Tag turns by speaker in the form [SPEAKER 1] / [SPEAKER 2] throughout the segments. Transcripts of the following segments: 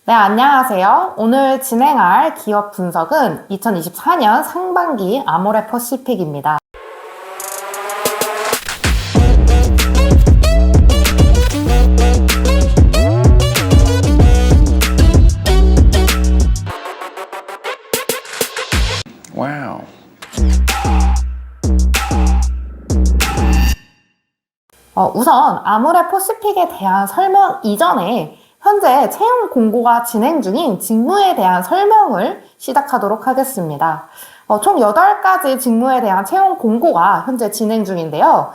[SPEAKER 1] 네, 안녕하세요. 오늘 진행할 기업 분석은 2024년 상반기 아모레퍼시픽입니다.
[SPEAKER 2] 와우.
[SPEAKER 1] 우선 아모레퍼시픽에 대한 설명 이전에 현재 채용 공고가 진행 중인 직무에 대한 설명을 시작하도록 하겠습니다. 총 8가지 직무에 대한 채용 공고가 현재 진행 중인데요.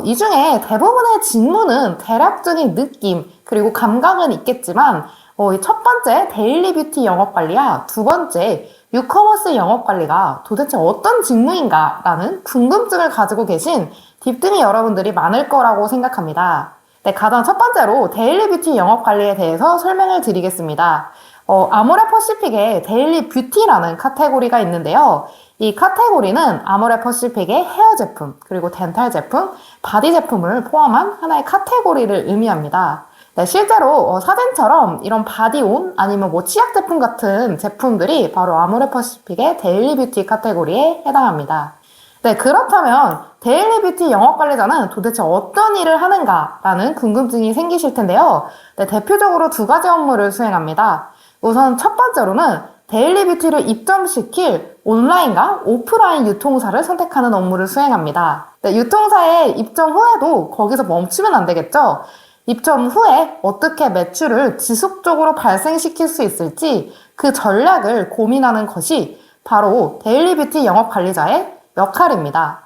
[SPEAKER 1] 이 중에 대부분의 직무는 대략적인 느낌 그리고 감각은 있겠지만 이 첫 번째 데일리 뷰티 영업관리와 두 번째 유커머스 영업관리가 도대체 어떤 직무인가 라는 궁금증을 가지고 계신 딥등이 여러분들이 많을 거라고 생각합니다. 네, 가장 첫 번째로 데일리 뷰티 영업관리에 대해서 설명을 드리겠습니다. 아모레퍼시픽에 데일리 뷰티라는 카테고리가 있는데요. 이 카테고리는 아모레퍼시픽의 헤어 제품, 그리고 덴탈 제품, 바디 제품을 포함한 하나의 카테고리를 의미합니다. 네, 실제로 사진처럼 이런 바디온 아니면 치약 제품 같은 제품들이 바로 아모레퍼시픽의 데일리 뷰티 카테고리에 해당합니다. 네, 그렇다면 데일리 뷰티 영업관리자는 도대체 어떤 일을 하는가라는 궁금증이 생기실 텐데요. 네, 대표적으로 두 가지 업무를 수행합니다. 우선 첫 번째로는 데일리 뷰티를 입점시킬 온라인과 오프라인 유통사를 선택하는 업무를 수행합니다. 네, 유통사에 입점 후에도 거기서 멈추면 안 되겠죠? 입점 후에 어떻게 매출을 지속적으로 발생시킬 수 있을지 그 전략을 고민하는 것이 바로 데일리 뷰티 영업관리자의 역할입니다.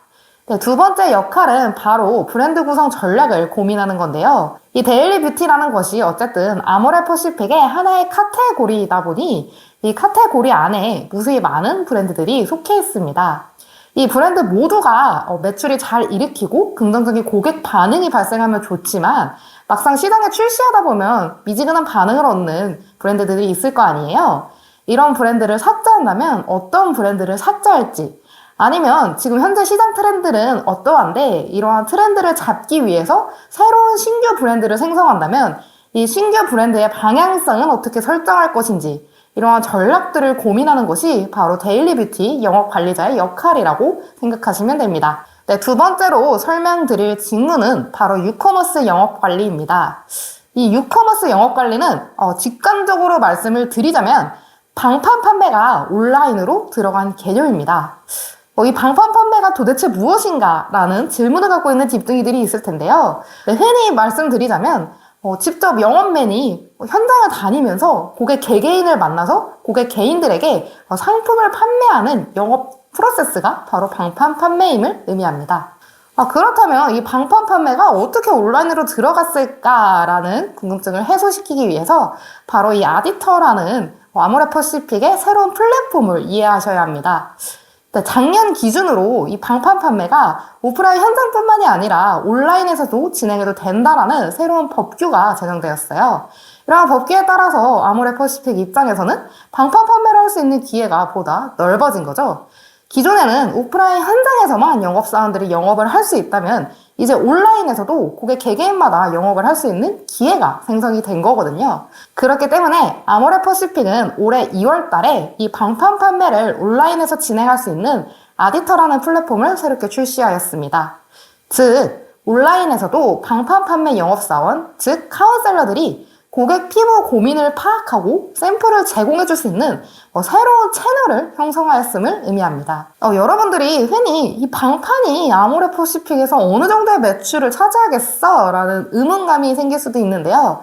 [SPEAKER 1] 네, 두 번째 역할은 바로 브랜드 구성 전략을 고민하는 건데요. 이 데일리 뷰티라는 것이 어쨌든 아모레퍼시픽의 하나의 카테고리이다 보니 이 카테고리 안에 무수히 많은 브랜드들이 속해 있습니다. 이 브랜드 모두가 매출이 잘 일으키고 긍정적인 고객 반응이 발생하면 좋지만 막상 시장에 출시하다 보면 미지근한 반응을 얻는 브랜드들이 있을 거 아니에요. 이런 브랜드를 삭제한다면 어떤 브랜드를 삭제할지 아니면 지금 현재 시장 트렌드는 어떠한데 이러한 트렌드를 잡기 위해서 새로운 신규 브랜드를 생성한다면 이 신규 브랜드의 방향성은 어떻게 설정할 것인지 이러한 전략들을 고민하는 것이 바로 데일리 뷰티 영업관리자의 역할이라고 생각하시면 됩니다. 네, 두 번째로 설명드릴 직무는 바로 유커머스 영업관리입니다. 이 유커머스 영업관리는 직관적으로 말씀을 드리자면 방판 판매가 온라인으로 들어간 개념입니다. 이 방판 판매가 도대체 무엇인가 라는 질문을 갖고 있는 딥등이들이 있을 텐데요. 네, 흔히 말씀드리자면 직접 영업맨이 현장을 다니면서 고객 개개인을 만나서 고객 개인들에게 상품을 판매하는 영업 프로세스가 바로 방판 판매임을 의미합니다. 그렇다면 이 방판 판매가 어떻게 온라인으로 들어갔을까라는 궁금증을 해소시키기 위해서 바로 이 아디터라는 아모레퍼시픽의 새로운 플랫폼을 이해하셔야 합니다. 작년 기준으로 이 방판 판매가 오프라인 현장뿐만이 아니라 온라인에서도 진행해도 된다라는 새로운 법규가 제정되었어요. 이러한 법규에 따라서 아모레퍼시픽 입장에서는 방판 판매를 할 수 있는 기회가 보다 넓어진 거죠. 기존에는 오프라인 현장에서만 영업사원들이 영업을 할 수 있다면 이제 온라인에서도 고객 개개인마다 영업을 할 수 있는 기회가 생성이 된 거거든요. 그렇기 때문에 아모레퍼시픽은 올해 2월 달에 이 방판 판매를 온라인에서 진행할 수 있는 아디터라는 플랫폼을 새롭게 출시하였습니다. 즉, 온라인에서도 방판 판매 영업사원, 즉 카운셀러들이 고객 피부 고민을 파악하고 샘플을 제공해줄 수 있는 새로운 채널을 형성하였음을 의미합니다. 여러분들이 흔히 이 방판이 아모레퍼시픽에서 어느 정도의 매출을 차지하겠어? 라는 의문감이 생길 수도 있는데요.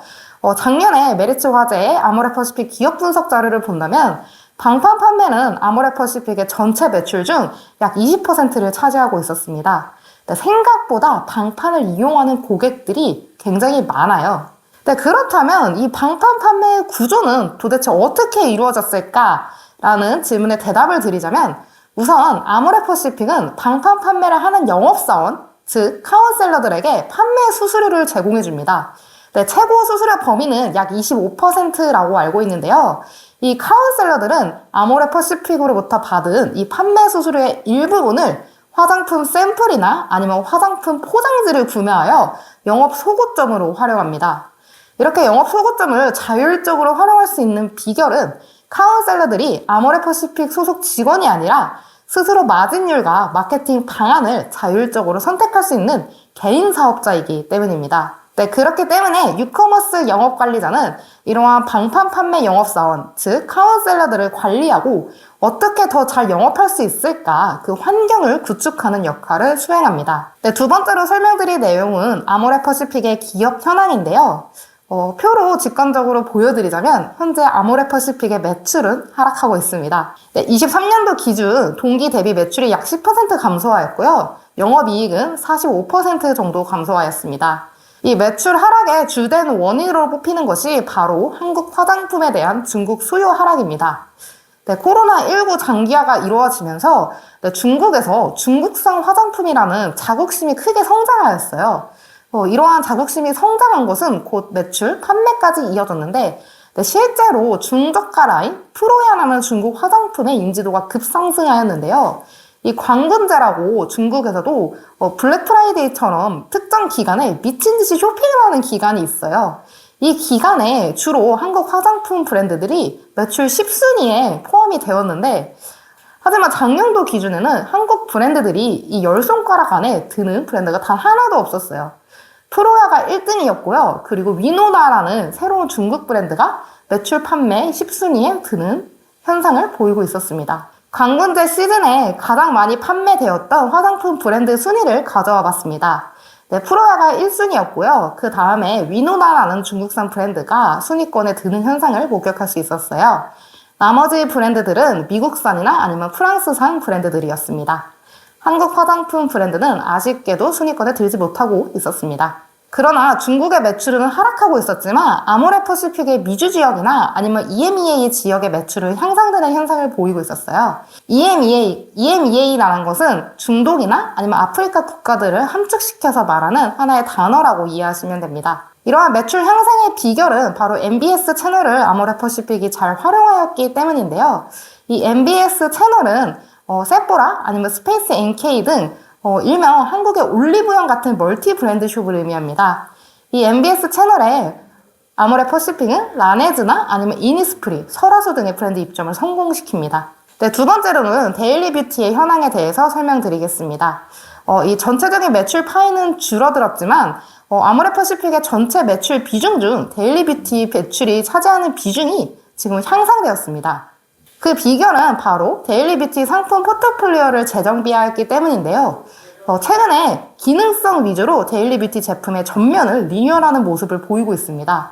[SPEAKER 1] 작년에 메리츠 화재의 아모레퍼시픽 기업 분석 자료를 본다면 방판 판매는 아모레퍼시픽의 전체 매출 중 약 20%를 차지하고 있었습니다. 생각보다 방판을 이용하는 고객들이 굉장히 많아요. 네, 그렇다면 이 방판 판매의 구조는 도대체 어떻게 이루어졌을까라는 질문에 대답을 드리자면 우선 아모레퍼시픽은 방판 판매를 하는 영업사원, 즉 카운셀러들에게 판매 수수료를 제공해 줍니다. 네, 최고 수수료 범위는 약 25%라고 알고 있는데요. 이 카운셀러들은 아모레퍼시픽으로부터 받은 이 판매 수수료의 일부분을 화장품 샘플이나 아니면 화장품 포장지를 구매하여 영업 소구점으로 활용합니다. 이렇게 영업 소고점을 자율적으로 활용할 수 있는 비결은 카운셀러들이 아모레퍼시픽 소속 직원이 아니라 스스로 마진율과 마케팅 방안을 자율적으로 선택할 수 있는 개인 사업자이기 때문입니다. 네, 그렇기 때문에 유커머스 영업관리자는 이러한 방판 판매 영업사원, 즉 카운셀러들을 관리하고 어떻게 더 잘 영업할 수 있을까 그 환경을 구축하는 역할을 수행합니다. 네, 두 번째로 설명드릴 내용은 아모레퍼시픽의 기업 현황인데요. 표로 직관적으로 보여드리자면 현재 아모레퍼시픽의 매출은 하락하고 있습니다. 네, 23년도 기준 동기 대비 매출이 약 10% 감소하였고요. 영업이익은 45% 정도 감소하였습니다. 이 매출 하락의 주된 원인으로 뽑히는 것이 바로 한국 화장품에 대한 중국 수요 하락입니다. 네, 코로나19 장기화가 이루어지면서 중국에서 중국산 화장품이라는 자국심이 크게 성장하였어요. 이러한 자국심이 성장한 것은 곧 매출, 판매까지 이어졌는데 실제로 중저가 라인 프로야라는 중국 화장품의 인지도가 급상승하였는데요. 이 광군제라고 중국에서도 블랙 프라이데이처럼 특정 기간에 미친 듯이 쇼핑을 하는 기간이 있어요. 이 기간에 주로 한국 화장품 브랜드들이 매출 10순위에 포함이 되었는데 하지만 작년도 기준에는 한국 브랜드들이 이 10손가락 안에 드는 브랜드가 단 하나도 없었어요. 프로야가 1등이었고요. 그리고 위노나라는 새로운 중국 브랜드가 매출 판매 10순위에 드는 현상을 보이고 있었습니다. 광군제 시즌에 가장 많이 판매되었던 화장품 브랜드 순위를 가져와 봤습니다. 네, 프로야가 1순위였고요. 그 다음에 위노나라는 중국산 브랜드가 순위권에 드는 현상을 목격할 수 있었어요. 나머지 브랜드들은 미국산이나 아니면 프랑스산 브랜드들이었습니다. 한국 화장품 브랜드는 아쉽게도 순위권에 들지 못하고 있었습니다. 그러나 중국의 매출은 하락하고 있었지만 아모레퍼시픽의 미주 지역이나 아니면 EMEA 지역의 매출은 향상되는 현상을 보이고 있었어요. EMEA라는 것은 중동이나 아니면 아프리카 국가들을 함축시켜서 말하는 하나의 단어라고 이해하시면 됩니다. 이러한 매출 향상의 비결은 바로 MBS 채널을 아모레퍼시픽이 잘 활용하였기 때문인데요. 이 MBS 채널은 세포라 아니면 스페이스 NK 등 일명 한국의 올리브영 같은 멀티 브랜드 숍을 의미합니다. 이 MBS 채널에 아모레퍼시픽은 라네즈나 아니면 이니스프리, 설화수 등의 브랜드 입점을 성공시킵니다. 네, 두 번째로는 데일리 뷰티의 현황에 대해서 설명드리겠습니다. 이 전체적인 매출 파이는 줄어들었지만 아모레퍼시픽의 전체 매출 비중 중 데일리 뷰티 매출이 차지하는 비중이 지금 향상되었습니다. 그 비결은 바로 데일리 뷰티 상품 포트폴리오를 재정비하였기 때문인데요. 최근에 기능성 위주로 데일리 뷰티 제품의 전면을 리뉴얼하는 모습을 보이고 있습니다.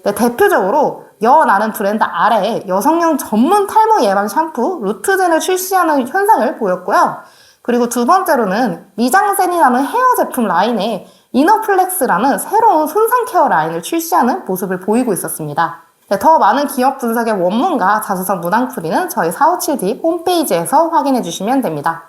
[SPEAKER 1] 네, 대표적으로 여나는 브랜드 아래에 여성용 전문 탈모 예방 샴푸 루트젠을 출시하는 현상을 보였고요. 그리고 두 번째로는 미장센이라는 헤어 제품 라인에 이너플렉스라는 새로운 손상 케어 라인을 출시하는 모습을 보이고 있었습니다. 네, 더 많은 기업 분석의 원문과 자소서 문항풀이는 저희 457D 홈페이지에서 확인해 주시면 됩니다.